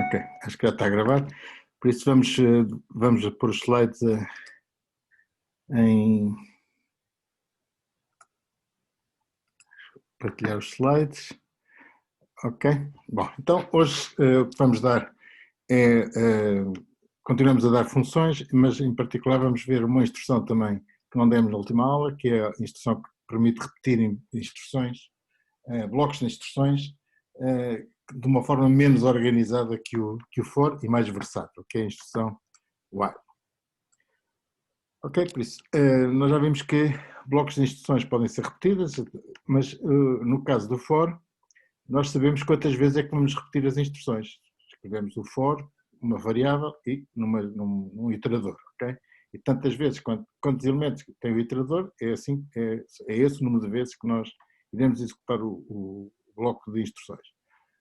Ok, acho que já está a gravar. Por isso vamos pôr os slides em partilhar os slides. Ok, bom, então hoje o que vamos dar é, continuamos a dar funções, mas em particular vamos ver uma instrução também que não demos na última aula, que é a instrução que permite repetir instruções, blocos de instruções, de uma forma menos organizada que o for e mais versátil, que é a instrução while. Ok, por isso, nós já vimos que blocos de instruções podem ser repetidas, mas no caso do for, nós sabemos quantas vezes é que vamos repetir as instruções. Escrevemos o for, uma variável e num iterador, ok? E tantas vezes, quantos elementos tem o iterador, é esse o número de vezes que nós iremos executar o bloco de instruções.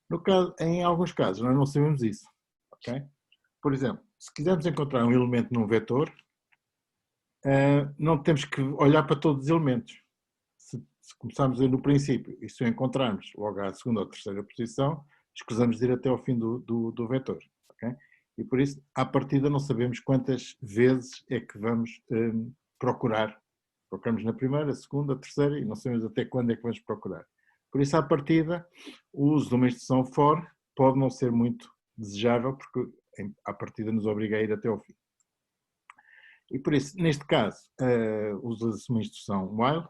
No caso, em alguns casos, nós não sabemos isso, ok? Por exemplo, se quisermos encontrar um elemento num vetor, não temos que olhar para todos os elementos. Se começarmos no princípio e se o encontrarmos logo à segunda ou terceira posição, escusamos de ir até ao fim do vetor. Okay? E por isso, à partida, não sabemos quantas vezes é que vamos procurar. Procuramos na primeira, segunda, terceira e não sabemos até quando é que vamos procurar. Por isso, à partida, o uso de uma instrução for pode não ser muito desejável, porque à partida nos obriga a ir até ao fim. E por isso, neste caso, usa-se uma instrução while,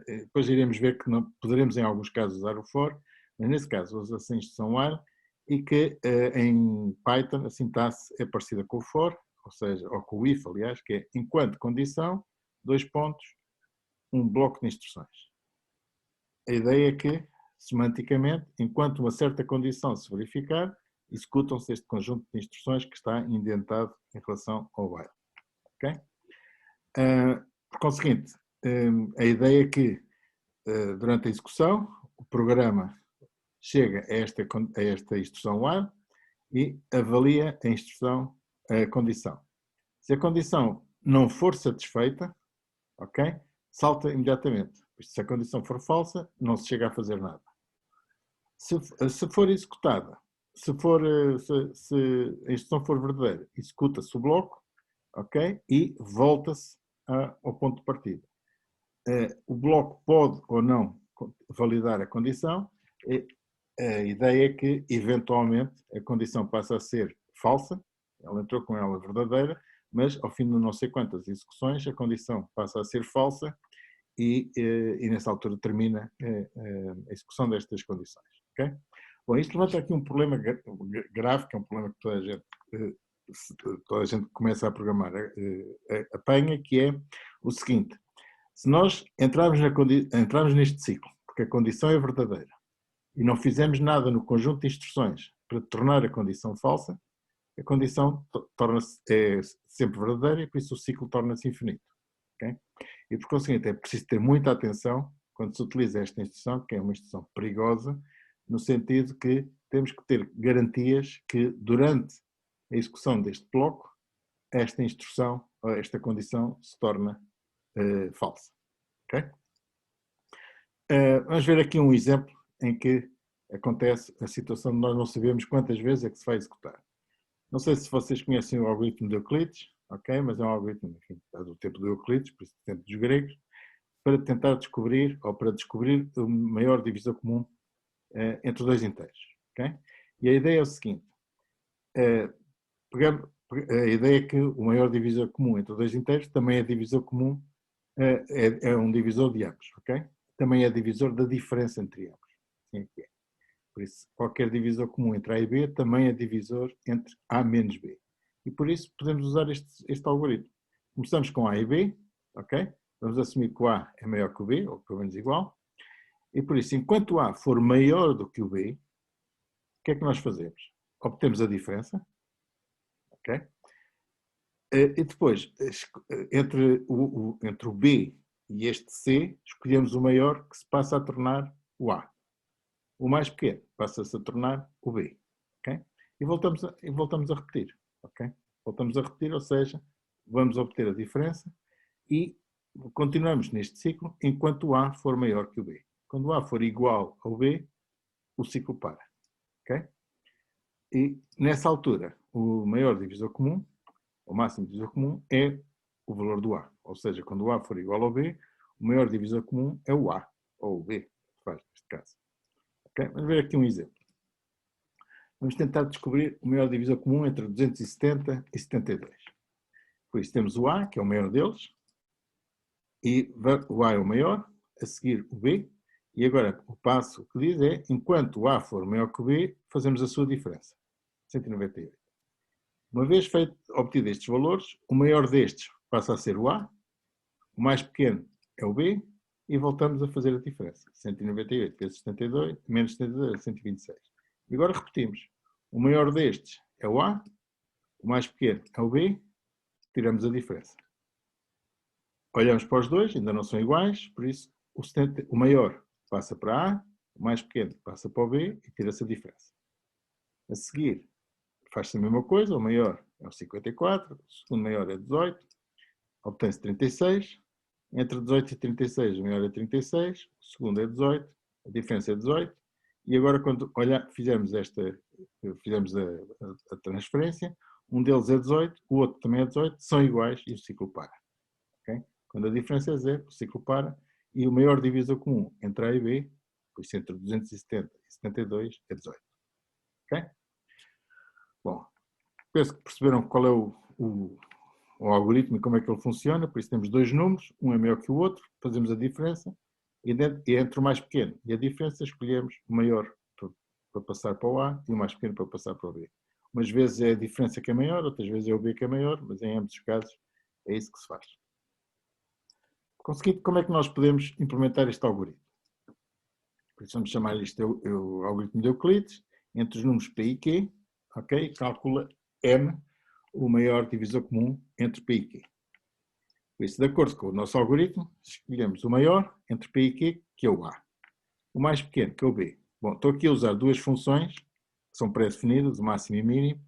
depois iremos ver que não, poderemos em alguns casos usar o for, mas nesse caso usa-se a instrução while e que em Python a sintaxe é parecida com o for, ou seja, ou com o if, aliás, que é enquanto condição, dois pontos, um bloco de instruções. A ideia é que, semanticamente, enquanto uma certa condição se verificar, executam-se este conjunto de instruções que está indentado em relação ao while. Okay? Por conseguinte, a ideia é que durante a execução o programa chega a esta instrução while e avalia a condição. Se a condição não for satisfeita, ok, salta imediatamente. Se a condição for falsa, não se chega a fazer nada. Se for executada, se a instrução for verdadeira, executa-se o bloco, ok, e volta-se ao ponto de partida. O bloco pode ou não validar a condição. A ideia é que, eventualmente, a condição passa a ser falsa, ela entrou com ela verdadeira, mas ao fim de não sei quantas execuções, a condição passa a ser falsa e nessa altura termina a execução destas condições. Okay? Bom, isto levanta aqui um problema grave, que é um problema que toda a gente começa a programar apanha, que é o seguinte: se nós entrarmos neste ciclo, porque a condição é verdadeira, e não fizemos nada no conjunto de instruções para tornar a condição falsa, a condição torna-se sempre verdadeira e por isso o ciclo torna-se infinito. Okay? E por conseguinte é preciso ter muita atenção quando se utiliza esta instrução, que é uma instrução perigosa, no sentido que temos que ter garantias que durante a execução deste bloco, esta instrução, ou esta condição se torna falsa. Okay? Vamos ver aqui um exemplo em que acontece a situação de nós não sabemos quantas vezes é que se vai executar. Não sei se vocês conhecem o algoritmo de Euclides, ok? Mas é um algoritmo, enfim, do tempo de Euclides, por isso do tempo dos gregos, para tentar descobrir, ou para descobrir o maior divisor comum entre dois inteiros, ok? E a ideia é o seguinte: a ideia é que o maior divisor comum entre dois inteiros também é divisor comum, é um divisor de ambos, ok? Também é divisor da diferença entre ambos. Assim é que é. Por isso, qualquer divisor comum entre A e B também é divisor entre A menos B. E por isso podemos usar este algoritmo. Começamos com A e B, ok? Vamos assumir que o A é maior que o B, ou pelo menos igual. E por isso, enquanto o A for maior do que o B, o que é que nós fazemos? Obtemos a diferença, ok? E depois, entre o B e este C, escolhemos o maior, que se passa a tornar o A. O mais pequeno passa-se a tornar o B. Okay? E voltamos a repetir. Okay? Voltamos a repetir, ou seja, vamos obter a diferença e continuamos neste ciclo enquanto o A for maior que o B. Quando o A for igual ao B, o ciclo para. Okay? E nessa altura, o maior divisor comum, o máximo divisor comum, é o valor do A. Ou seja, quando o A for igual ao B, o maior divisor comum é o A, ou o B, faz neste caso. Okay? Vamos ver aqui um exemplo. Vamos tentar descobrir o maior divisor comum entre 270 e 72. Por isso temos o A, que é o maior deles, e o A é o maior, a seguir o B, e agora o passo que diz é, enquanto o A for maior que o B, fazemos a sua diferença, 198. Uma vez obtido estes valores, o maior destes passa a ser o A, o mais pequeno é o B, e voltamos a fazer a diferença. 198 vezes 72, menos 72 é 126. E agora repetimos. O maior destes é o A, o mais pequeno é o B, tiramos a diferença. Olhamos para os dois, ainda não são iguais, por isso o maior passa para A, o mais pequeno passa para o B e tira-se a diferença. A seguir, faz-se a mesma coisa, o maior é o 54, o segundo maior é 18, obtém-se 36, entre 18 e 36 o maior é 36, o segundo é 18, a diferença é 18, e agora quando fizemos a transferência, um deles é 18, o outro também é 18, são iguais e o ciclo para. Okay? Quando a diferença é zero, o ciclo para, e o maior divisor comum entre A e B, por isso entre 270 e 72, é 18. Okay? Bom, penso que perceberam qual é o algoritmo e como é que ele funciona, por isso temos dois números, um é maior que o outro, fazemos a diferença, e entre o mais pequeno e a diferença escolhemos o maior para passar para o A e o mais pequeno para passar para o B. Umas vezes é a diferença que é maior, outras vezes é o B que é maior, mas em ambos os casos é isso que se faz. Conseguindo, como é que nós podemos implementar este algoritmo? Por isso vamos chamar isto o algoritmo de Euclides, entre os números P e Q, ok? Calcula M, o maior divisor comum entre P e Q. Por isso, de acordo com o nosso algoritmo, escolhemos o maior entre P e Q, que é o A. O mais pequeno, que é o B. Bom, estou aqui a usar duas funções, que são pré-definidas, o máximo e o mínimo,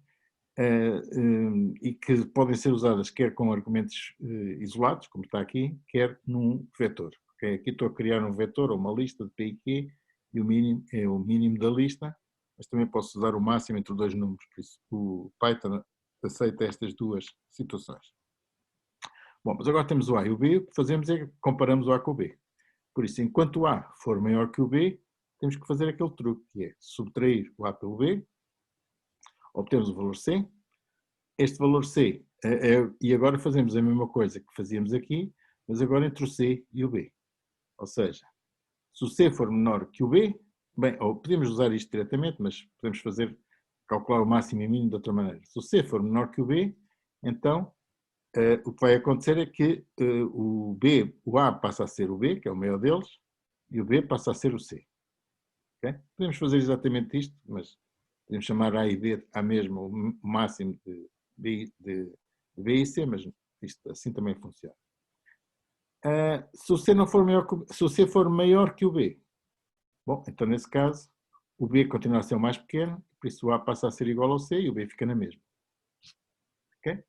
e que podem ser usadas quer com argumentos isolados, como está aqui, quer num vetor. Okay? Aqui estou a criar um vetor ou uma lista de P e Q, e o mínimo é o mínimo da lista, mas também posso usar o máximo entre dois números, por isso o Python aceita estas duas situações. Bom, mas agora temos o A e o B, o que fazemos é que comparamos o A com o B. Por isso, enquanto o A for maior que o B, temos que fazer aquele truque, que é subtrair o A pelo B, obtemos o valor C, este valor C, e agora fazemos a mesma coisa que fazíamos aqui, mas agora entre o C e o B. Ou seja, se o C for menor que o B, bem, ou podemos usar isto diretamente, mas podemos calcular o máximo e mínimo de outra maneira. Se o C for menor que o B, então o que vai acontecer é que o A passa a ser o B, que é o maior deles, e o B passa a ser o C. Okay? Podemos fazer exatamente isto, mas podemos chamar A e B a mesma, o máximo de B e C, mas isto assim também funciona. Se o C não for maior se o C for maior que o B, bom, então nesse caso o B continua a ser o mais pequeno, por isso o A passa a ser igual ao C e o B fica na mesma. Ok?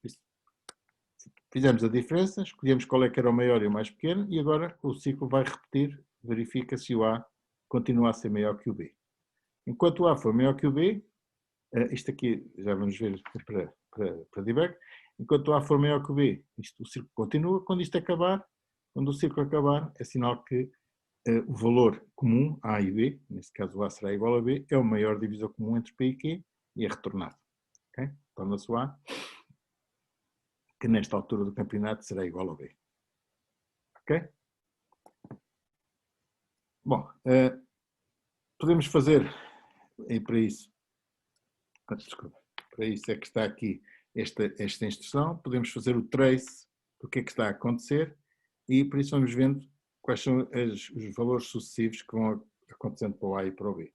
Fizemos a diferença, escolhemos qual é que era o maior e o mais pequeno e agora o ciclo vai repetir, verifica se o A continua a ser maior que o B. Enquanto o A for maior que o B, isto aqui já vamos ver para debug, enquanto o A for maior que o B, o ciclo continua, quando isto acabar, quando o ciclo acabar, é sinal que o valor comum, A e B, neste caso o A será igual a B, é o maior divisor comum entre P e Q e é retornado. Okay? Torna-se o A, que nesta altura do campeonato será igual ao B. Ok? Bom, podemos fazer, e para isso, desculpa, para isso é que está aqui esta instrução, podemos fazer o trace do que é que está a acontecer e por isso vamos vendo quais são os valores sucessivos que vão acontecendo para o A e para o B.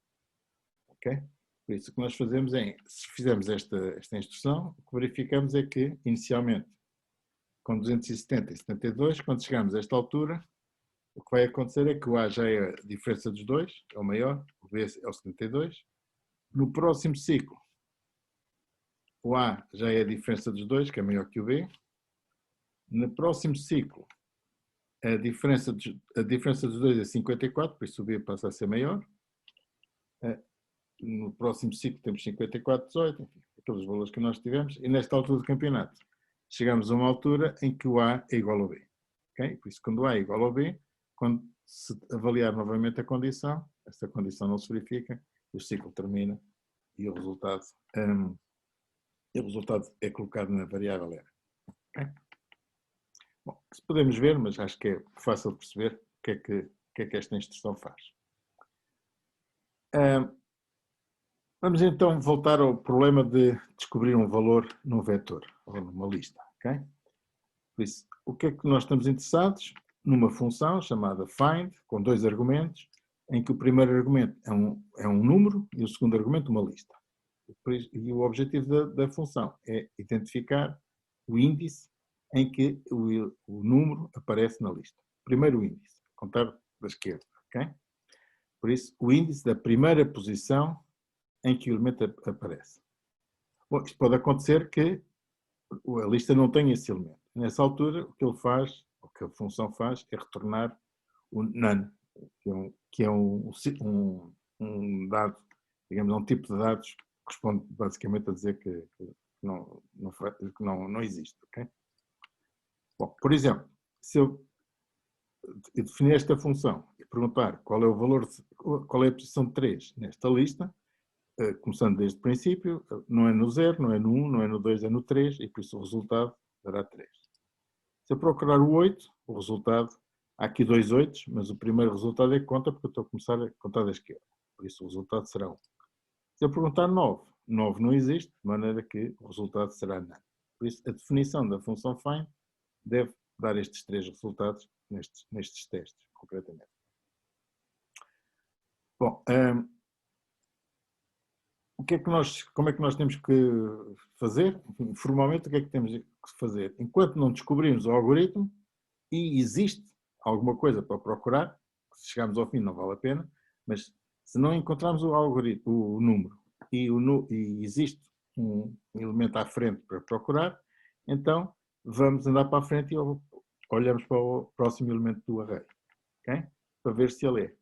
Ok? Por isso o que nós fazemos é, se fizermos esta instrução, o que verificamos é que inicialmente com 270 e 72, quando chegamos a esta altura, o que vai acontecer é que o A já é a diferença dos dois, é o maior, o B é o 72. No próximo ciclo, o A já é a diferença dos dois, que é maior que o B. No próximo ciclo, a diferença dos dois é 54, por isso o B passa a ser maior. no próximo ciclo temos 54,18, enfim, aqueles valores que nós tivemos, e nesta altura do campeonato chegamos a uma altura em que o A é igual ao B. Okay? Por isso, quando o A é igual ao B, quando se avaliar novamente a condição, essa condição não se verifica, o ciclo termina e o resultado é colocado na variável R. Okay? Bom, isso podemos ver, mas acho que é fácil de perceber o que é que esta instrução faz. Vamos então voltar ao problema de descobrir um valor num vetor ou numa lista. Okay? Por isso, o que é que nós estamos interessados? Numa função chamada find, com dois argumentos, em que o primeiro argumento é um número e o segundo argumento uma lista. E o objetivo da função é identificar o índice em que o número aparece na lista. Primeiro o índice, contar da esquerda. Okay? Por isso, o índice da primeira posição em que o elemento aparece. Bom, isto pode acontecer que a lista não tenha esse elemento. Nessa altura, o que ele faz, o que a função faz, é retornar o none, que é um dado, digamos, um tipo de dados que corresponde basicamente a dizer que não existe. Okay? Bom, por exemplo, se eu definir esta função e perguntar qual é o valor, qual é a posição de 3 nesta lista, começando desde o princípio, não é no 0, não é no 1, não é no 2, é no 3, e por isso o resultado dará 3. Se eu procurar o 8, o resultado, há aqui dois 8, mas o primeiro resultado é que conta, porque eu estou a começar a contar da esquerda. Por isso o resultado será 1. Se eu perguntar 9, 9 não existe, de maneira que o resultado será none. Por isso a definição da função find deve dar estes três resultados nestes testes, concretamente. Bom, como é que nós temos que fazer? Formalmente, o que é que temos que fazer? Enquanto não descobrirmos o algoritmo e existe alguma coisa para procurar, se chegarmos ao fim não vale a pena, mas se não encontrarmos o algoritmo, o número, e existe um elemento à frente para procurar, então vamos andar para a frente e olhamos para o próximo elemento do array, okay? Para ver se ele é.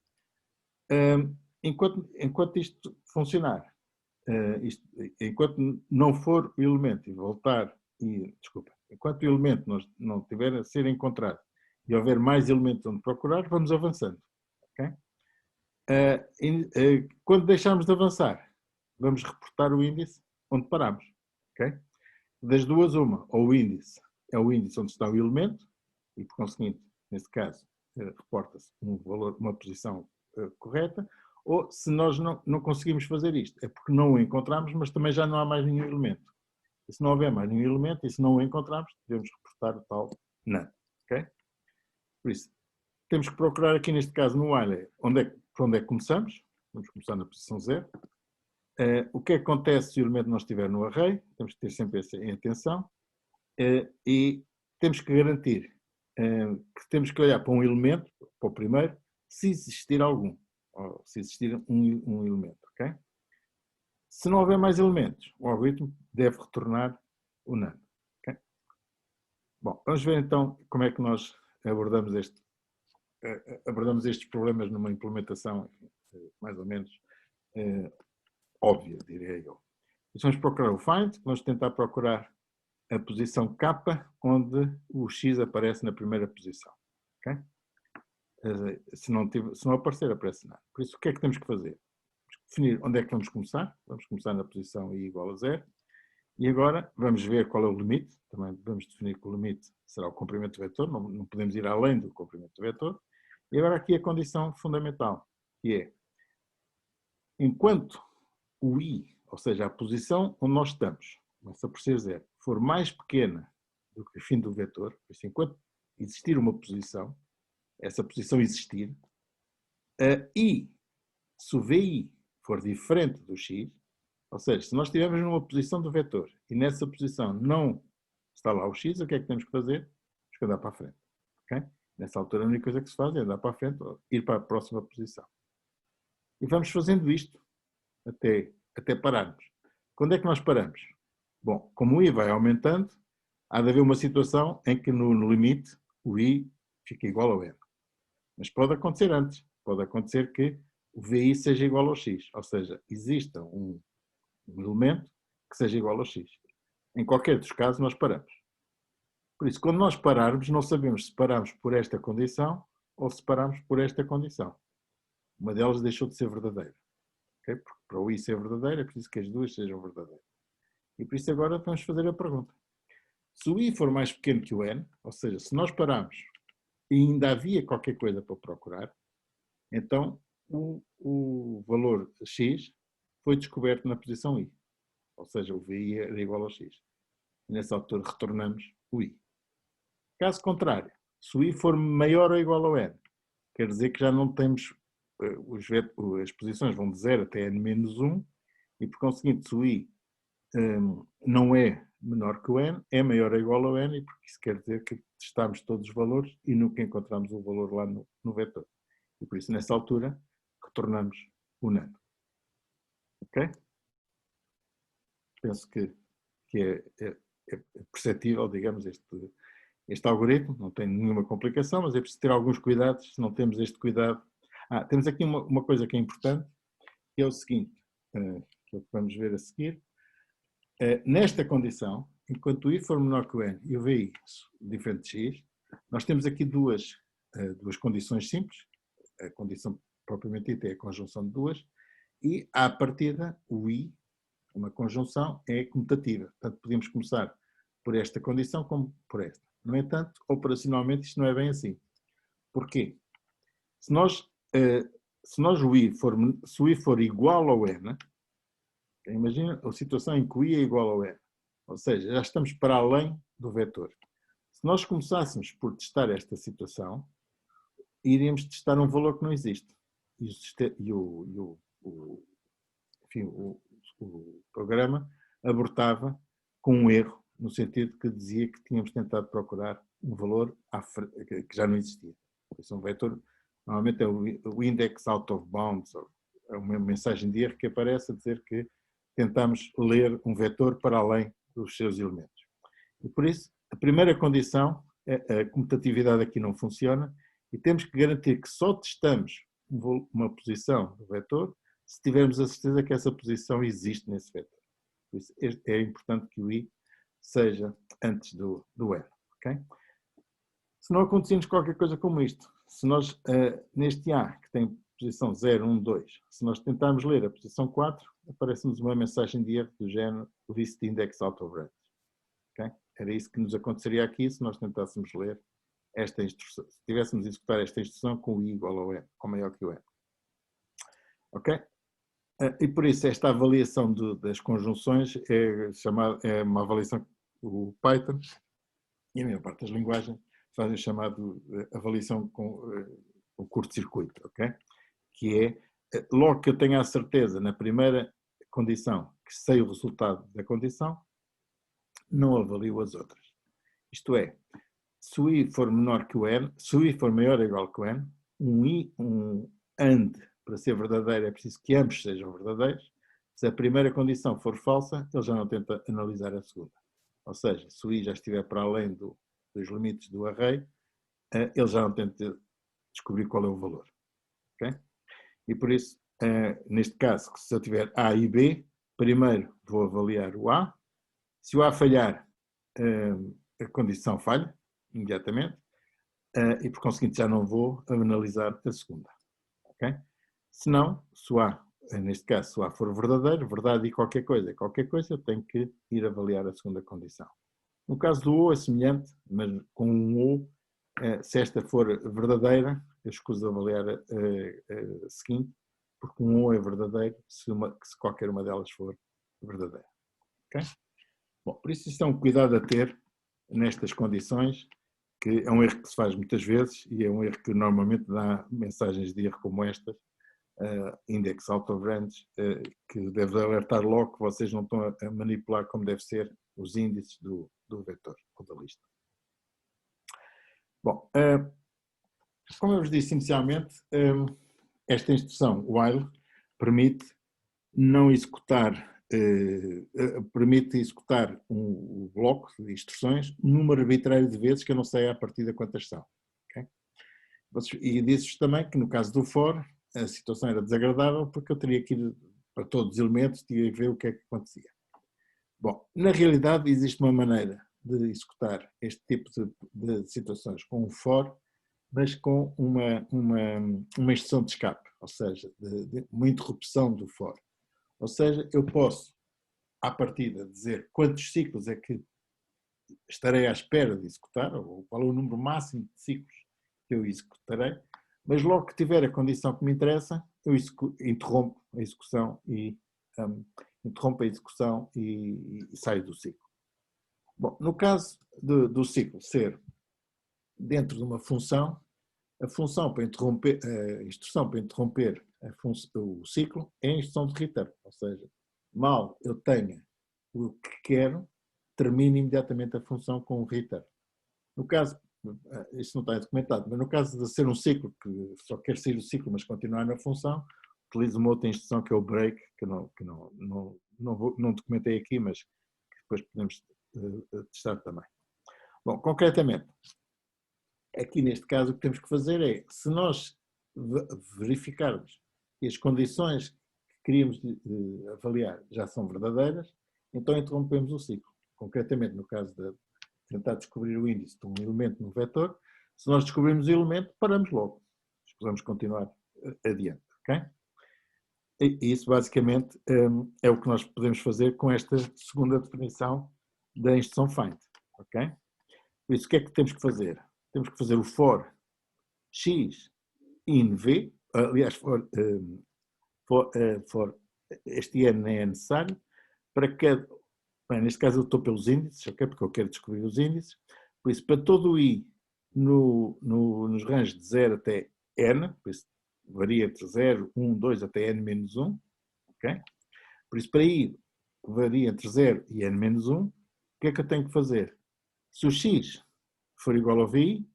Enquanto isto funcionar, enquanto não for o elemento enquanto o elemento não tiver a ser encontrado e houver mais elementos onde procurar, vamos avançando. Okay? Quando deixarmos de avançar, vamos reportar o índice onde paramos. Okay? Das duas, uma, ou o índice é o índice onde está o elemento, e por conseguinte, neste caso, reporta-se um valor, uma posição correta, ou se nós não conseguimos fazer isto, é porque não o encontramos, mas também já não há mais nenhum elemento. E se não houver mais nenhum elemento, e se não o encontramos, devemos reportar o tal none. Okay? Por isso, temos que procurar aqui, neste caso, no while, por onde é que começamos. Vamos começar na posição 0. O que acontece se o elemento não estiver no array? Temos que ter sempre isso em atenção. E temos que garantir que temos que olhar para um elemento, para o primeiro, se existir algum, ou se existir um elemento. Okay? Se não houver mais elementos, o algoritmo deve retornar o none. Okay? Bom, vamos ver então como é que nós abordamos estes problemas numa implementação mais ou menos óbvia, diria eu. Vamos procurar o find, vamos tentar procurar a posição K, onde o X aparece na primeira posição. Okay? Se não aparecer, aparece nada. Por isso, o que é que temos que fazer? Temos que definir onde é que vamos começar. Vamos começar na posição I igual a 0. E agora vamos ver qual é o limite. Também vamos definir que o limite será o comprimento do vetor. Não podemos ir além do comprimento do vetor. E agora aqui a condição fundamental, que é, enquanto o I, ou seja, a posição onde nós estamos, começa por ser 0, for mais pequena do que o fim do vetor, por isso, enquanto existir uma posição, essa posição existir, e se o VI for diferente do X, ou seja, se nós estivermos numa posição do vetor e nessa posição não está lá o X, o que é que temos que fazer? Temos que andar para a frente. Okay? Nessa altura a única coisa que se faz é andar para a frente ou ir para a próxima posição. E vamos fazendo isto até pararmos. Quando é que nós paramos? Bom, como o I vai aumentando, há de haver uma situação em que no limite o I fica igual ao N. Mas pode acontecer antes. Pode acontecer que o VI seja igual ao X, ou seja, exista um elemento que seja igual ao X. Em qualquer dos casos, nós paramos. Por isso, quando nós pararmos, não sabemos se paramos por esta condição ou se paramos por esta condição. Uma delas deixou de ser verdadeira. Okay? Porque para o I ser verdadeiro, é preciso que as duas sejam verdadeiras. E por isso agora vamos fazer a pergunta. Se o I for mais pequeno que o N, ou seja, se nós pararmos e ainda havia qualquer coisa para procurar, então o valor X foi descoberto na posição I. Ou seja, o VI era igual ao X. E nessa altura retornamos o I. Caso contrário, se o I for maior ou igual ao N, quer dizer que já não temos, as posições vão de 0 até N-1, e por conseguinte, se o I não é menor que o N, é maior ou igual ao N, e porque isso quer dizer que testamos todos os valores e nunca encontramos o valor lá no vetor. E por isso, nessa altura, retornamos o nano. Ok? Penso que é perceptível, digamos, este algoritmo, não tem nenhuma complicação, mas é preciso ter alguns cuidados, se não temos este cuidado. Temos aqui uma coisa que é importante, que é o seguinte, que é o que vamos ver a seguir. Nesta condição, enquanto o I for menor que o N e o VI diferente de X, nós temos aqui duas condições simples. A condição propriamente dita é a conjunção de duas, e à partida o I, uma conjunção, é comutativa. Portanto, podemos começar por esta condição como por esta. No entanto, operacionalmente isto não é bem assim. Porquê? Se o I for igual ao N, imagina a situação em que o I é igual ao N, ou seja, já estamos para além do vetor. Se nós começássemos por testar esta situação, iríamos testar um valor que não existe. O programa abortava com um erro, no sentido que dizia que tínhamos tentado procurar um valor que já não existia. Isso é um vetor, normalmente é o index out of bounds, é uma mensagem de erro que aparece a dizer que tentamos ler um vetor para além dos seus elementos. E por isso, a primeira condição, a comutatividade aqui não funciona, e temos que garantir que só testamos uma posição do vetor se tivermos a certeza que essa posição existe nesse vetor. Por isso, é importante que o I seja antes do N. Okay? Se não acontecer qualquer coisa como isto, se nós, neste A, que tem posição 0, 1, 2, se nós tentarmos ler a posição 4, aparece-nos uma mensagem de erro do género list index out of range. Okay? Era isso que nos aconteceria aqui se nós tentássemos ler esta instrução, se tivéssemos executar esta instrução com o I igual ao N, ou maior que o N. Ok? E por isso esta avaliação das conjunções é uma avaliação que o Python e a maior parte das linguagens fazem chamado avaliação com o curto-circuito, ok? Que é, logo que eu tenho a certeza na primeira condição que sei o resultado da condição, não avalio as outras. Isto é, se o I for menor que o N, se o I for maior ou igual que o N, um AND, para ser verdadeiro, é preciso que ambos sejam verdadeiros. Se a primeira condição for falsa, ele já não tenta analisar a segunda. Ou seja, se o I já estiver para além dos limites do array, ele já não tenta descobrir qual é o valor. Okay? E por isso, neste caso, se eu tiver A e B, primeiro vou avaliar o A. Se o A falhar, a condição falha, imediatamente, e por conseguinte já não vou analisar a segunda. Okay? Se não, se o A, neste caso, se o A for verdadeiro, verdade e qualquer coisa, eu tenho que ir avaliar a segunda condição. No caso do O é semelhante, mas com um O, se esta for verdadeira, eu escuso de avaliar a seguinte, porque um O é verdadeiro se qualquer uma delas for verdadeira. Okay? Bom, por isso isto é um cuidado a ter nestas condições, que é um erro que se faz muitas vezes e é um erro que normalmente dá mensagens de erro como estas, index out of range, que deve alertar logo que vocês não estão a manipular como deve ser os índices do vetor ou da lista. Bom, como eu vos disse inicialmente, esta instrução while permite não executar, permite executar um bloco de instruções um número arbitrário de vezes que eu não sei à partida quantas são. Okay? E disse-vos também que no caso do for, a situação era desagradável porque eu teria que ir para todos os elementos, tinha que ver o que é que acontecia. Bom, na realidade existe uma maneira de executar este tipo de situações com um for, mas com uma instrução de escape, ou seja, de uma interrupção do for. Ou seja, eu posso, à partida, dizer quantos ciclos é que estarei à espera de executar, ou qual é o número máximo de ciclos que eu executarei, mas logo que tiver a condição que me interessa, eu interrompo a execução e saio do ciclo. Bom, no caso do ciclo ser dentro de uma função, a função para interromper, a instrução para interromper o ciclo é a instrução de return, ou seja, mal eu tenha o que quero, termina imediatamente a função com o return. No caso, isso não está documentado, mas no caso de ser um ciclo que só quer sair do ciclo, mas continuar na função, utilizo uma outra instrução que é o break, que não documentei aqui, mas que depois podemos testar também. Bom, concretamente, aqui neste caso o que temos que fazer é, se nós verificarmos que as condições que queríamos avaliar já são verdadeiras, então interrompemos o ciclo. Concretamente, no caso de tentar descobrir o índice de um elemento no vetor, se nós descobrirmos o elemento, paramos logo. Podemos continuar adiante, ok? E isso basicamente é o que nós podemos fazer com esta segunda definição da instrução find, ok? Por isso, o que é que temos que fazer? Temos que fazer o for x in v, aliás, for este n nem é necessário, para cada, bem, neste caso eu estou pelos índices, ok? Porque eu quero descobrir os índices, por isso, para todo o i nos ranges de 0 até n, por isso varia entre 0, 1, 2 até n menos 1, ok? Por isso, para i varia entre 0 e n menos 1, o que é que eu tenho que fazer? Se o x for igual ao vi,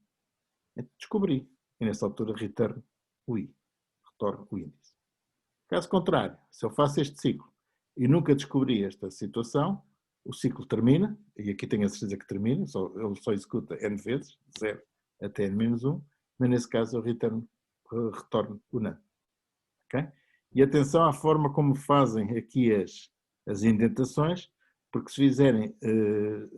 descobri. E nessa altura retorno o i, retorno o índice. Caso contrário, se eu faço este ciclo e nunca descobri esta situação, o ciclo termina, e aqui tenho a certeza que termina, ele só executa n vezes, de 0 até n menos 1, mas nesse caso eu retorno o none. Okay? E atenção à forma como fazem aqui as indentações, porque se fizerem,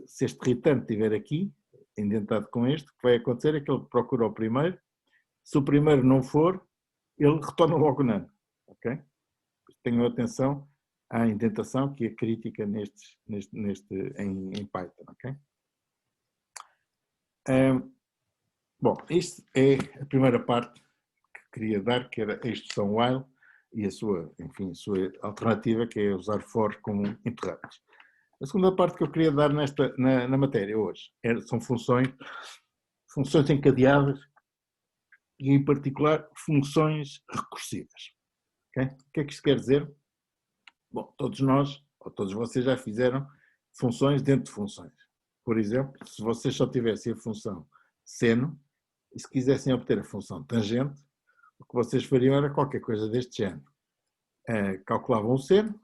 se este return estiver aqui, indentado com este, o que vai acontecer é que ele procura o primeiro, se o primeiro não for, ele retorna logo o none. Ok? Tenham atenção à indentação, que é crítica em Python. Ok? Bom, isto é a primeira parte que queria dar, que era a instrução while e a sua alternativa, que é usar for como interrupts. A segunda parte que eu queria dar na matéria hoje são funções encadeadas e, em particular, funções recursivas. Okay? O que é que isto quer dizer? Bom, todos nós, ou todos vocês já fizeram funções dentro de funções. Por exemplo, se vocês só tivessem a função seno, e se quisessem obter a função tangente, o que vocês fariam era qualquer coisa deste género. Calculavam o seno,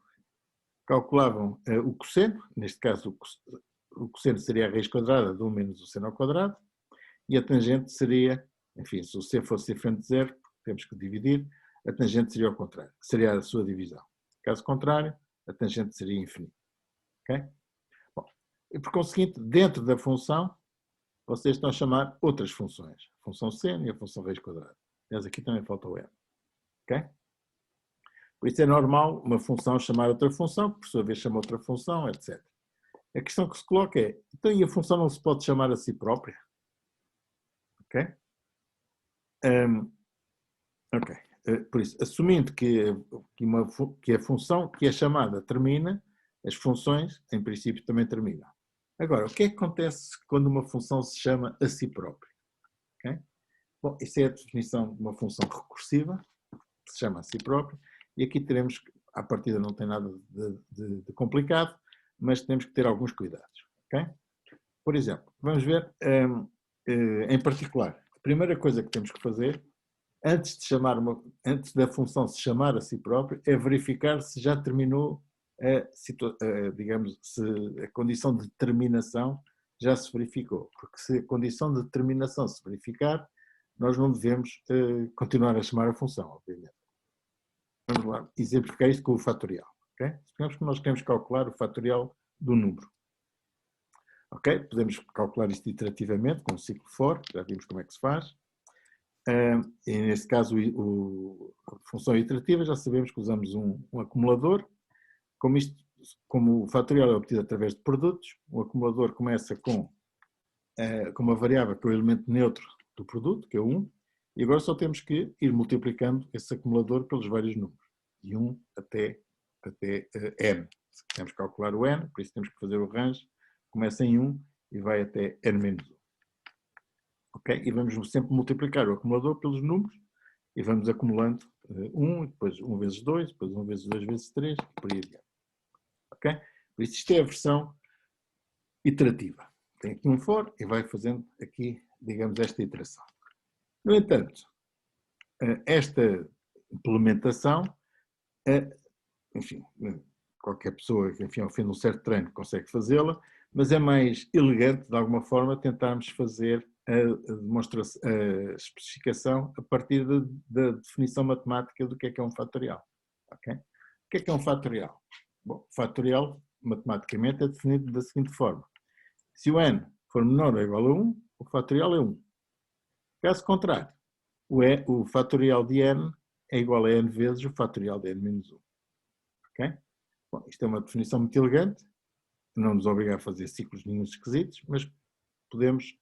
calculavam o cosseno, neste caso o cosseno seria a raiz quadrada de 1 menos o seno ao quadrado, e a tangente seria, enfim, se o c fosse diferente de zero, temos que dividir, a tangente seria ao contrário, seria a sua divisão. Caso contrário, a tangente seria infinita. Ok? Bom, e por conseguinte, dentro da função, vocês estão a chamar outras funções. A função seno e a função raiz quadrada. Aliás, aqui também falta o n. Ok? Por isso é normal uma função chamar outra função, que por sua vez chama outra função, etc. A questão que se coloca é, então e a função não se pode chamar a si própria? Ok? Ok. Por isso, assumindo que a função que é chamada termina, as funções, em princípio, também terminam. Agora, o que é que acontece quando uma função se chama a si própria? Okay? Bom, isso é a definição de uma função recursiva, que se chama a si própria, e aqui teremos, à partida não tem nada de complicado, mas temos que ter alguns cuidados. Okay? Por exemplo, vamos ver, em particular, a primeira coisa que temos que fazer antes da função se chamar a si própria, é verificar se já terminou digamos, se a condição de terminação já se verificou. Porque se a condição de terminação se verificar, nós não devemos continuar a chamar a função, obviamente. Vamos lá exemplificar isto com o fatorial. Okay? Suponhamos que nós queremos calcular o fatorial do número. Ok? Podemos calcular isto iterativamente com o ciclo for, já vimos como é que se faz. E neste caso, a função iterativa, já sabemos que usamos um acumulador. Como o fatorial é obtido através de produtos, o acumulador começa com uma variável que é o elemento neutro do produto, que é 1, e agora só temos que ir multiplicando esse acumulador pelos vários números, de 1 até n. Se queremos calcular o n, por isso temos que fazer o range, começa em 1 e vai até n-1. Okay? E vamos sempre multiplicar o acumulador pelos números e vamos acumulando 1, depois 1 vezes 2, depois 1 vezes 2 vezes 3, e por aí adiante. Okay? Por isso isto é a versão iterativa. Tem aqui um for e vai fazendo aqui, digamos, esta iteração. No entanto, esta implementação, enfim, qualquer pessoa, enfim, ao fim de um certo treino consegue fazê-la, mas é mais elegante, de alguma forma, tentarmos fazer a especificação a partir da definição matemática do que é um fatorial. Okay? O que é um fatorial? Bom, o fatorial, matematicamente, é definido da seguinte forma. Se o n for menor ou igual a 1, o fatorial é 1. Caso contrário, o fatorial de n é igual a n vezes o fatorial de n menos 1. Okay? Bom, isto é uma definição muito elegante, não nos obriga a fazer ciclos nenhum esquisitos, mas podemos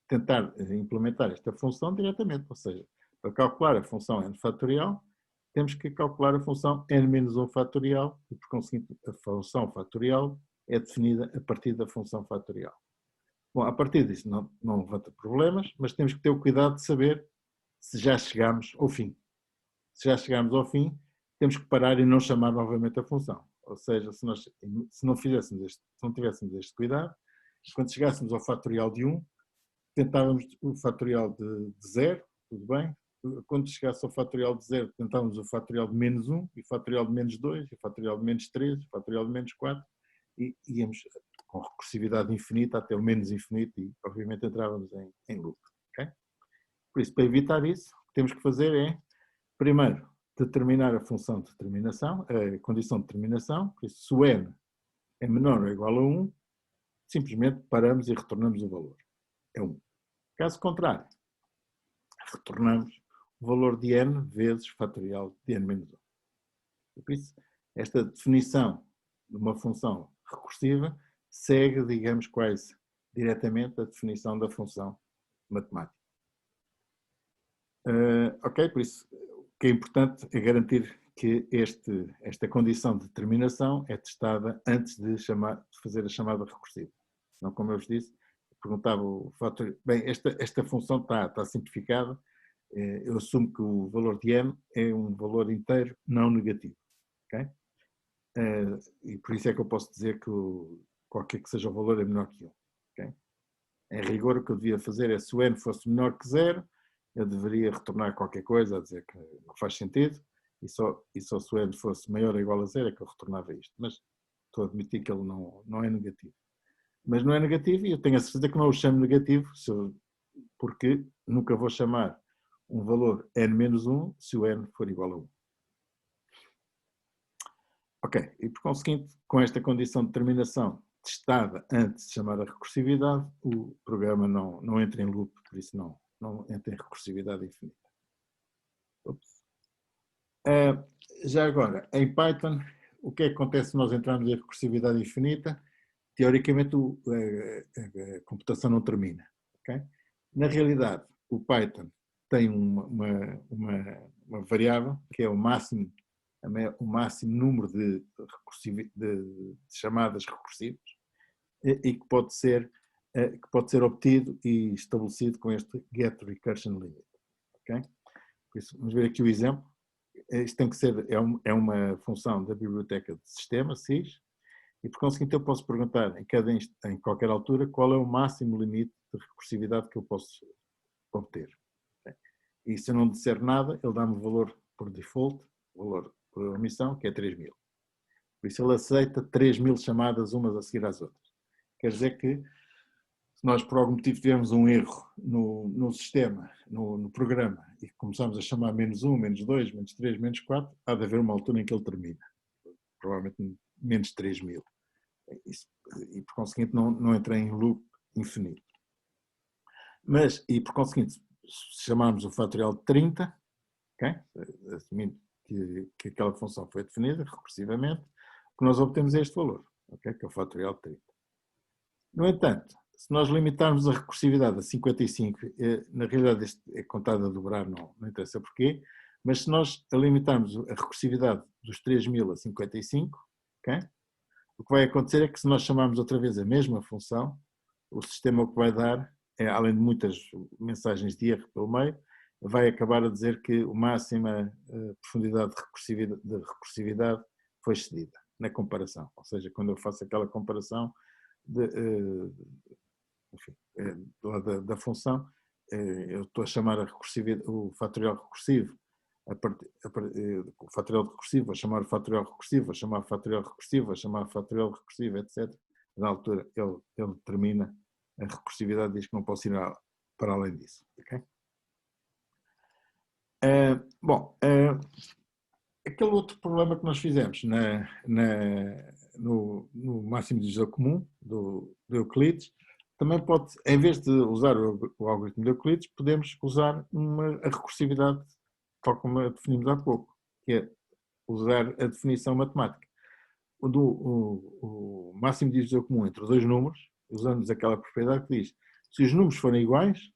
tentar implementar esta função diretamente, ou seja, para calcular a função n fatorial, temos que calcular a função n menos 1 fatorial e, por conseguinte, a função fatorial é definida a partir da função fatorial. Bom, a partir disso não levanta problemas, mas temos que ter o cuidado de saber se já chegamos ao fim. Se já chegamos ao fim, temos que parar e não chamar novamente a função. Ou seja, se não tivéssemos este cuidado, quando chegássemos ao fatorial de 1, tentávamos o fatorial de 0, tudo bem? Quando chegasse ao fatorial de 0, tentávamos o fatorial de menos 1, e o fatorial de menos 2, e o fatorial de menos 3, e o fatorial de menos 4, e íamos com recursividade infinita até o menos infinito, e obviamente entrávamos em loop. Okay? Por isso, para evitar isso, o que temos que fazer é, primeiro, determinar a função de determinação, a condição de determinação, por isso, se o n é menor ou igual a 1, simplesmente paramos e retornamos o valor. É 1. Caso contrário, retornamos o valor de n vezes fatorial de n menos 1. Por isso, esta definição de uma função recursiva segue, digamos, quase diretamente a definição da função matemática. Ok, por isso, o que é importante é garantir que esta condição de determinação é testada antes de fazer a chamada recursiva. Não, como eu vos disse, perguntava o fator. Bem, esta função está simplificada. Eu assumo que o valor de n é um valor inteiro não negativo. Okay? E por isso é que eu posso dizer que qualquer que seja o valor é menor que 1. Okay? Em rigor, o que eu devia fazer é, se o n fosse menor que 0, eu deveria retornar qualquer coisa a dizer que não faz sentido, e só se o n fosse maior ou igual a 0 é que eu retornava isto. Mas estou a admitir que ele não é negativo. Mas não é negativo e eu tenho a certeza que não o chamo negativo, porque nunca vou chamar um valor n menos 1 se o n for igual a 1. Ok, e por conseguinte, com esta condição de determinação testada antes de chamar a recursividade, o programa não entra em loop, por isso não entra em recursividade infinita. Já agora, em Python, o que é que acontece se nós entrarmos em recursividade infinita? Teoricamente, a computação não termina. Okay? Na realidade, o Python tem uma variável que é o máximo número de chamadas recursivas e que pode ser obtido e estabelecido com este getRecursion limit. Okay? Por isso, vamos ver aqui o exemplo. Isto tem que ser, é uma função da biblioteca de sistema, SIS, e por conseguinte eu posso perguntar em qualquer altura qual é o máximo limite de recursividade que eu posso obter. E se eu não disser nada, ele dá-me o valor por default, o valor por omissão, que é 3000. Por isso ele aceita 3000 chamadas umas a seguir às outras. Quer dizer que Se nós por algum motivo tivermos um erro no sistema, no programa, e começamos a chamar -1, -2, -3, -4, há de haver uma altura em que ele termina. Provavelmente menos 3000. E por conseguinte não entra em loop infinito. Mas, e por conseguinte, se chamarmos o fatorial de 30, okay? Assumindo que aquela função foi definida recursivamente, o que nós obtemos é este valor, okay? Que é o fatorial de 30. No entanto, se nós limitarmos a recursividade a 55, na realidade isto é contado a dobrar, não interessa porquê, mas se nós limitarmos a recursividade dos 3000 a 55, okay? O que vai acontecer é que se nós chamarmos outra vez a mesma função, o sistema o que vai dar, além de muitas mensagens de erro pelo meio, vai acabar a dizer que a máxima profundidade de recursividade foi excedida na comparação. Ou seja, quando eu faço aquela comparação da função, eu estou a chamar o fatorial recursivo, o fatorial recursivo, vou chamar o fatorial recursivo, vou chamar o fatorial recursivo, vou chamar o fatorial recursivo, etc. Na altura, ele determina a recursividade, diz que não posso ir para além disso. Okay? Aquele outro problema que nós fizemos no máximo divisor comum do Euclides, também pode, em vez de usar o algoritmo de Euclides, podemos usar a recursividade, tal como a definimos há pouco, que é usar a definição matemática. O máximo divisor comum entre dois números, usamos aquela propriedade que diz, se os números forem iguais,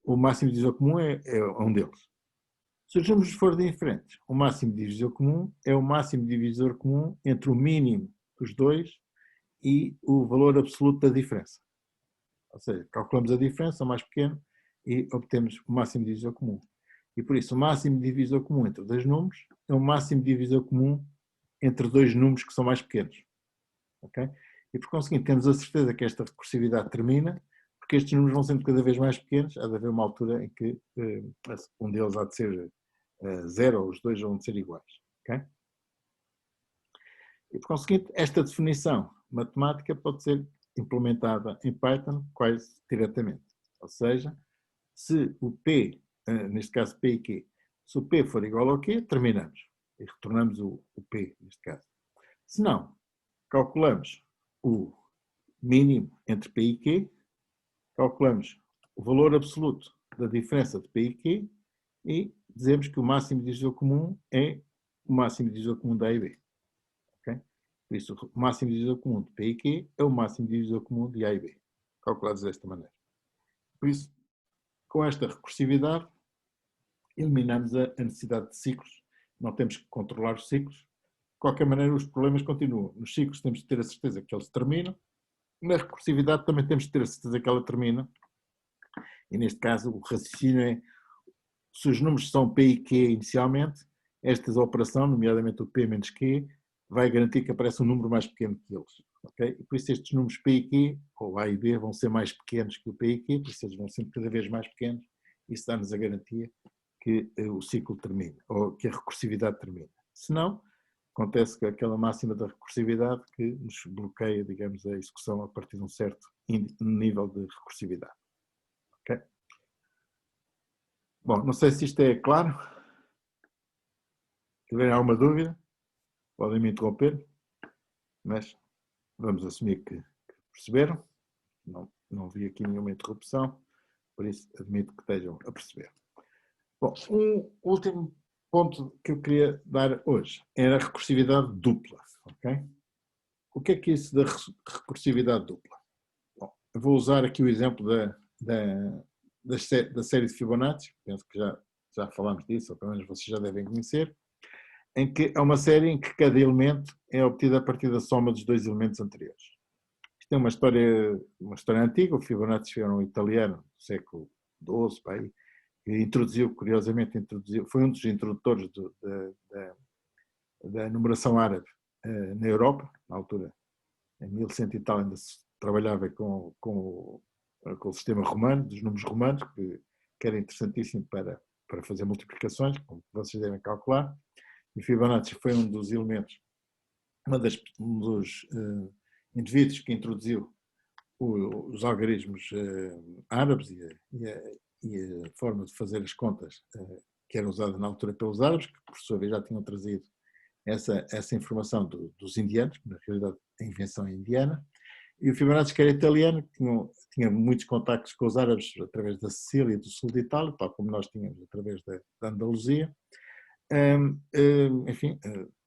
o máximo divisor comum é um deles. Se os números forem diferentes, o máximo divisor comum é o máximo divisor comum entre o mínimo dos dois e o valor absoluto da diferença. Ou seja, calculamos a diferença, o mais pequeno, e obtemos o máximo divisor comum. E por isso, o máximo divisor comum entre dois números é o máximo divisor comum entre dois números que são mais pequenos. Okay? E por conseguinte, temos a certeza que esta recursividade termina, porque estes números vão sendo cada vez mais pequenos, há de haver uma altura em que um deles há de ser 0 ou os dois vão de ser iguais. Okay? E por conseguinte, esta definição matemática pode ser implementada em Python quase diretamente. Ou seja, se o P, neste caso P e Q, se o P for igual ao Q, terminamos. E retornamos o P, neste caso. Se não, calculamos o mínimo entre P e Q, calculamos o valor absoluto da diferença de P e Q e dizemos que o máximo divisor comum é o máximo divisor comum da A e B. Okay? Por isso, o máximo divisor comum de P e Q é o máximo divisor comum de A e B, calculados desta maneira. Por isso, com esta recursividade, eliminamos a necessidade de ciclos, não temos que controlar os ciclos. De qualquer maneira, os problemas continuam. Nos ciclos temos de ter a certeza que eles terminam, na recursividade também temos de ter a certeza que ela termina, e neste caso o raciocínio é, se os números são P e Q inicialmente, esta operação, nomeadamente o P menos Q, vai garantir que aparece um número mais pequeno que eles. Okay? E por isso estes números P e Q, ou A e B, vão ser mais pequenos que o P e Q, por isso eles vão ser cada vez mais pequenos, e isso dá-nos a garantia que o ciclo termine, ou que a recursividade termine. Se não, acontece que aquela máxima da recursividade que nos bloqueia, digamos, a execução a partir de um certo nível de recursividade. Okay? Bom, não sei se isto é claro. Se tiverem alguma dúvida, podem me interromper, mas vamos assumir que perceberam. Não vi aqui nenhuma interrupção, por isso admito que estejam a perceber. Bom, um último ponto que eu queria dar hoje era a recursividade dupla. Okay? O que é isso da recursividade dupla? Bom, eu vou usar aqui o exemplo da série de Fibonacci, penso que já falámos disso, ou pelo menos vocês já devem conhecer, em que é uma série em que cada elemento é obtido a partir da soma dos dois elementos anteriores. Isto é uma história antiga, o Fibonacci era um italiano do século XII, que curiosamente, foi um dos introdutores da numeração árabe na Europa, na altura, em 1100 e tal, ainda se trabalhava com o sistema romano, dos números romanos, que era interessantíssimo para fazer multiplicações, como vocês devem calcular. E Fibonacci foi um dos elementos, um dos indivíduos que introduziu os algarismos árabes e a forma de fazer as contas que era usada na altura pelos árabes, que por sua vez já tinham trazido essa informação dos indianos, que na realidade a invenção é indiana, e o Fibonacci, que era italiano, tinha muitos contactos com os árabes através da Sicília e do sul de Itália, tal como nós tínhamos através da Andaluzia. Enfim,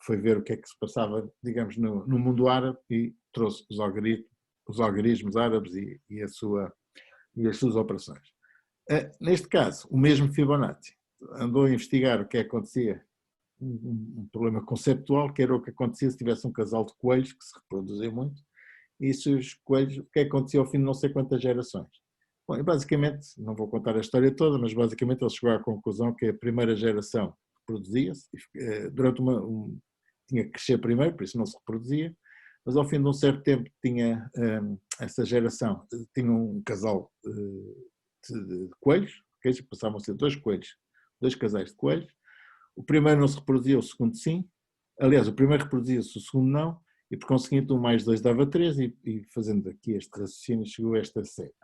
foi ver o que é que se passava, digamos, no mundo árabe e trouxe os algarismos árabes e as suas operações. Neste caso, o mesmo Fibonacci andou a investigar o que acontecia, um problema conceptual, que era o que acontecia se tivesse um casal de coelhos que se reproduzia muito, e se os coelhos, o que acontecia ao fim de não sei quantas gerações. Bom, e basicamente, não vou contar a história toda, mas basicamente ele chegou à conclusão que a primeira geração reproduzia-se, durante tinha que crescer primeiro, por isso não se reproduzia, mas ao fim de um certo tempo tinha essa geração, tinha um casal de coelhos, que passavam a ser dois coelhos, dois casais de coelhos. O primeiro não se reproduzia, o segundo sim. Aliás, o primeiro reproduzia-se, o segundo não, e por conseguinte 1 mais 2 dava 3, e fazendo aqui este raciocínio chegou a esta série.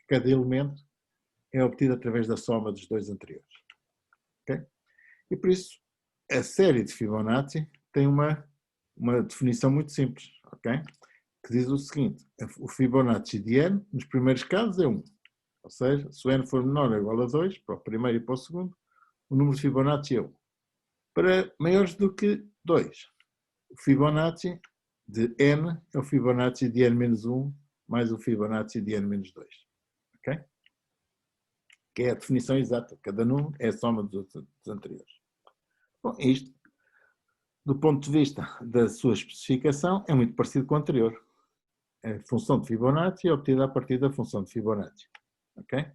Cada elemento é obtido através da soma dos dois anteriores. Okay? E por isso, a série de Fibonacci tem uma definição muito simples, okay? Que diz o seguinte: o Fibonacci de n, nos primeiros casos, é 1. Ou seja, se o n for menor ou igual a 2, para o primeiro e para o segundo, o número de Fibonacci é 1. Para maiores do que 2, o Fibonacci de n é o Fibonacci de n-1 mais o Fibonacci de n-2. Ok? Que é a definição exata. Cada número é a soma dos anteriores. Bom, isto, do ponto de vista da sua especificação, é muito parecido com o anterior. A função de Fibonacci é obtida a partir da função de Fibonacci. Ok?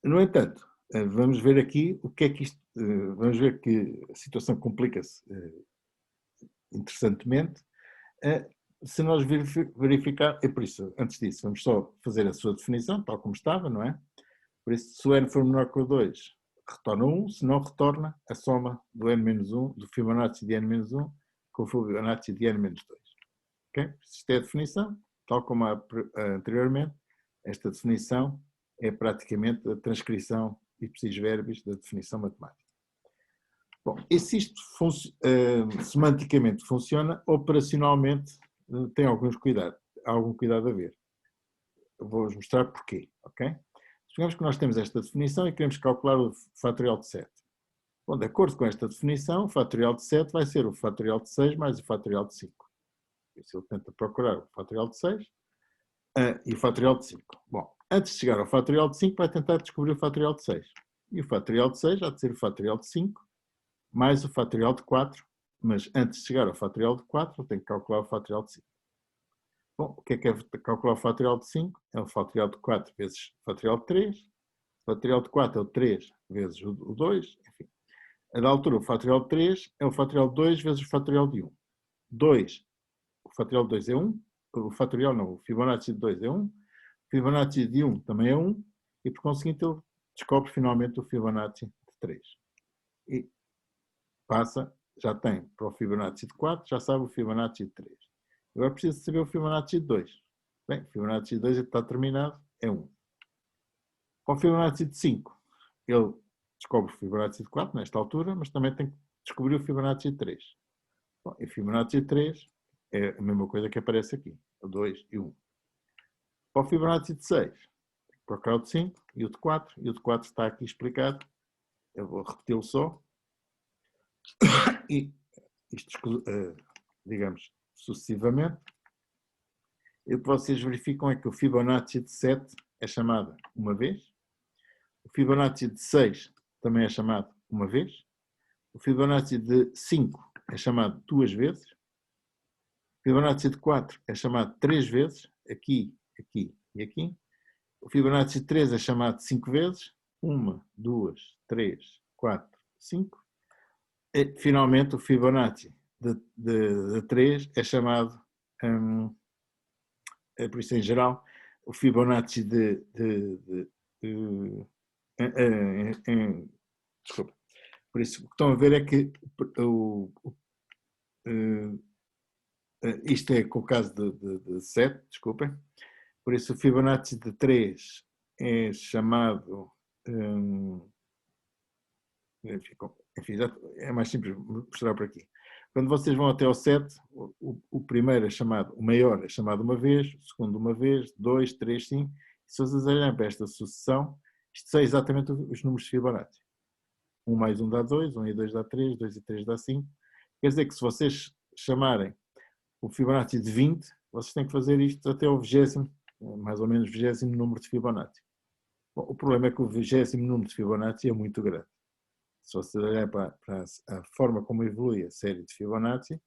No entanto, vamos ver aqui o que é que isto. Vamos ver que a situação complica-se interessantemente se nós verificar. É por isso, antes disso, vamos só fazer a sua definição, tal como estava, não é? Por isso, se o n for menor que o 2, retorna 1, se não, retorna a soma do n-1, do Fibonacci de n-1, com o Fibonacci de n-2. Ok? Isto é a definição, tal como anteriormente, esta definição é praticamente a transcrição ipsis verbis da definição matemática. Bom, e se isto semanticamente funciona, operacionalmente tem algum cuidado a ver. Eu vou-vos mostrar porquê, ok? Supongamos que nós temos esta definição e queremos calcular o fatorial de 7. Bom, de acordo com esta definição, o fatorial de 7 vai ser o fatorial de 6 mais o fatorial de 5. Se ele tenta procurar o fatorial de 6 e o fatorial de 5. Bom, antes de chegar ao fatorial de 5, vai tentar descobrir o fatorial de 6. E o fatorial de 6 há de ser o fatorial de 5 mais o fatorial de 4, mas antes de chegar ao fatorial de 4, eu tenho que calcular o fatorial de 5. Bom, o que é calcular o fatorial de 5? É o fatorial de 4 vezes o fatorial de 3. O fatorial de 4 é o 3 vezes o 2. Enfim, a da altura, o fatorial de 3 é o fatorial de 2 vezes o fatorial de 1. 2, o fatorial de 2 é 1. O fatorial não, o Fibonacci de 2 é 1. O Fibonacci de 1 também é 1. E por conseguinte, ele descobre finalmente o Fibonacci de 3. E passa, já tem para o Fibonacci de 4, já sabe o Fibonacci de 3. Agora preciso saber o Fibonacci de 2. Bem, o Fibonacci de 2 está terminado, é 1. Para o Fibonacci de 5, ele descobre o Fibonacci de 4 nesta altura, mas também tem que descobrir o Fibonacci de 3. Bom, e o Fibonacci de 3 é a mesma coisa que aparece aqui, o 2 e 1. Para o Fibonacci de 6, procurar o de 5 e o de 4, e o de 4 está aqui explicado. Eu vou repeti-lo só. E isto, digamos, sucessivamente. E o que vocês verificam é que o Fibonacci de 7 é chamado uma vez, o Fibonacci de 6 também é chamado uma vez, o Fibonacci de 5 é chamado 2 vezes, o Fibonacci de 4 é chamado 3 vezes, aqui, aqui e aqui, o Fibonacci de 3 é chamado 5 vezes, 1, 2, 3, 4, 5, e finalmente o Fibonacci de 3 é chamado, por isso em geral, o Fibonacci desculpa. Por isso, o que estão a ver é que isto é com o caso de 7, desculpem, Por isso o Fibonacci de 3 é chamado, enfim, é mais simples mostrar por aqui. Quando vocês vão até ao 7, o primeiro é chamado, o maior é chamado uma vez, o segundo uma vez, 2, 3, 5. Se vocês olharem para esta sucessão, isto são exatamente os números de Fibonacci. 1 mais 1 dá 2, 1 e 2 dá 3, 2 e 3 dá 5. Quer dizer que se vocês chamarem o Fibonacci de 20, vocês têm que fazer isto até o 20º, mais ou menos 20º número de Fibonacci. Bom, o problema é que o 20º número de Fibonacci é muito grande. Se você olhar para a forma como evolui a série de Fibonacci,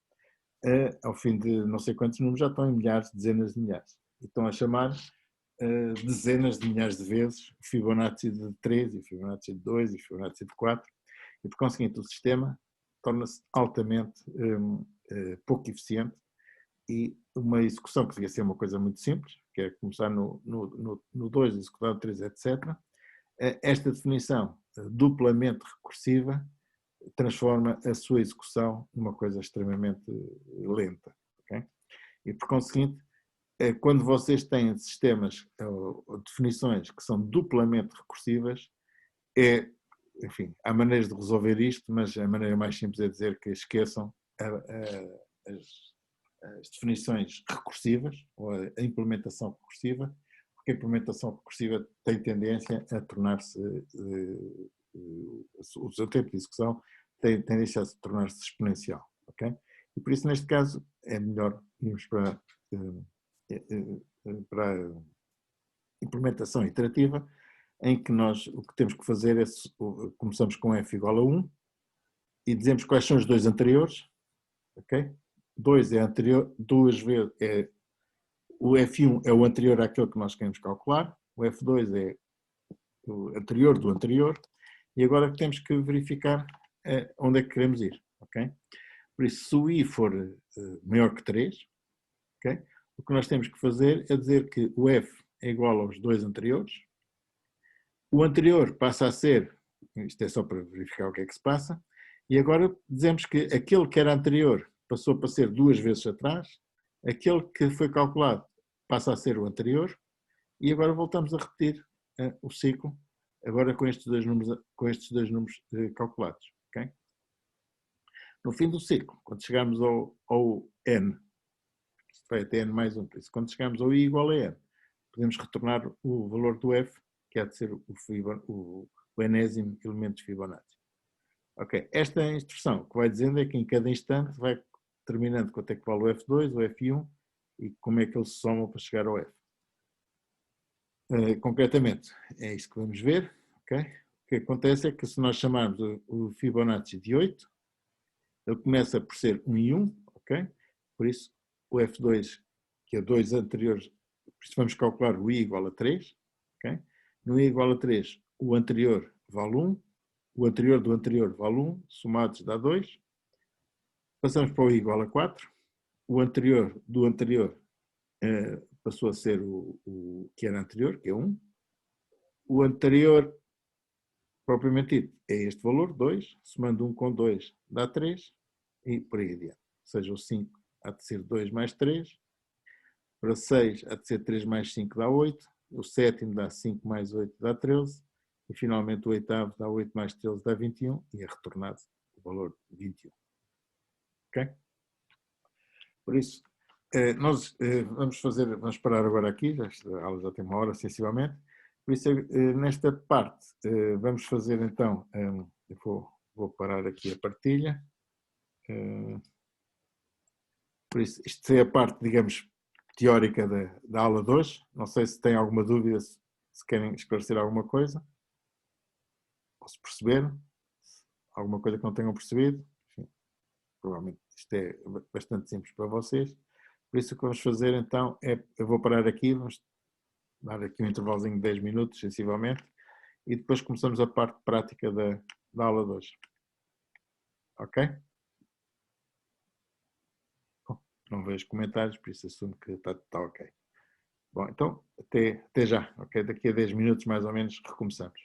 ao fim de não sei quantos números já estão em milhares, dezenas de milhares. E estão a chamar dezenas de milhares de vezes o Fibonacci de 3, e o Fibonacci de 2, e o Fibonacci de 4, e por conseguinte o sistema torna-se altamente pouco eficiente, e uma execução que devia ser uma coisa muito simples, que é começar no 2, executar no 3, etc. Esta definição duplamente recursiva transforma a sua execução numa coisa extremamente lenta. Okay? E por conseguinte, quando vocês têm sistemas ou definições que são duplamente recursivas, enfim, há maneiras de resolver isto, mas a maneira mais simples é dizer que esqueçam as definições recursivas ou a implementação recursiva, porque a implementação recursiva tem tendência a tornar-se, o seu tempo de execução tem tendência a tornar-se exponencial. Okay? E por isso, neste caso, é melhor irmos para a implementação iterativa, em que nós o que temos que fazer é, começamos com f igual a 1 e dizemos quais são os dois anteriores, ok? 2 é anterior, duas vezes o F1 é o anterior àquele que nós queremos calcular, o F2 é o anterior do anterior, e agora temos que verificar onde é que queremos ir, ok? Por isso, se o I for maior que 3, ok? O que nós temos que fazer é dizer que o F é igual aos dois anteriores, o anterior passa a ser, isto é só para verificar o que é que se passa, e agora dizemos que aquele que era anterior passou para ser duas vezes atrás, aquele que foi calculado passa a ser o anterior, e agora voltamos a repetir o ciclo, agora com estes dois números calculados. Okay? No fim do ciclo, quando chegarmos ao n, isto vai até n mais 1, por isso, quando chegarmos ao i igual a n, podemos retornar o valor do f, que há de ser o enésimo elemento de Fibonacci. Ok, esta instrução que vai dizendo é que em cada instante vai determinando quanto é que vale o F2, o F1 e como é que eles se somam para chegar ao F. Concretamente, é isto que vamos ver. Okay? O que acontece é que se nós chamarmos o Fibonacci de 8, ele começa por ser 1 e 1, ok? Por isso o F2, que é 2 anteriores, por isso vamos calcular o I igual a 3, ok? No I igual a 3, o anterior vale 1, o anterior do anterior vale 1, somados dá 2. Passamos para o I igual a 4, o anterior do anterior passou a ser o que era anterior, que é 1. O anterior, propriamente dito, é este valor, 2, somando 1 com 2 dá 3, e por aí adiante. Ou seja, o 5 há de ser 2 mais 3, para 6 há de ser 3 mais 5 dá 8, o sétimo dá 5 mais 8 dá 13, e finalmente o oitavo dá 8 mais 13 dá 21, e é retornado o valor 21. Ok? Por isso, nós vamos parar agora aqui, a aula já tem uma hora, sensivelmente. Por isso, nesta parte, vamos fazer então, eu vou parar aqui a partilha. Por isso, isto é a parte, digamos, teórica da aula de hoje. Não sei se têm alguma dúvida, se querem esclarecer alguma coisa, ou se perceberam, alguma coisa que não tenham percebido. Enfim, provavelmente isto é bastante simples para vocês. Por isso o que vamos fazer então é, eu vou parar aqui, vamos dar aqui um intervalozinho de 10 minutos, sensivelmente, e depois começamos a parte prática da aula de hoje. Ok? Bom, não vejo comentários, por isso assumo que está ok. Bom, então até já, ok? Daqui a 10 minutos mais ou menos recomeçamos.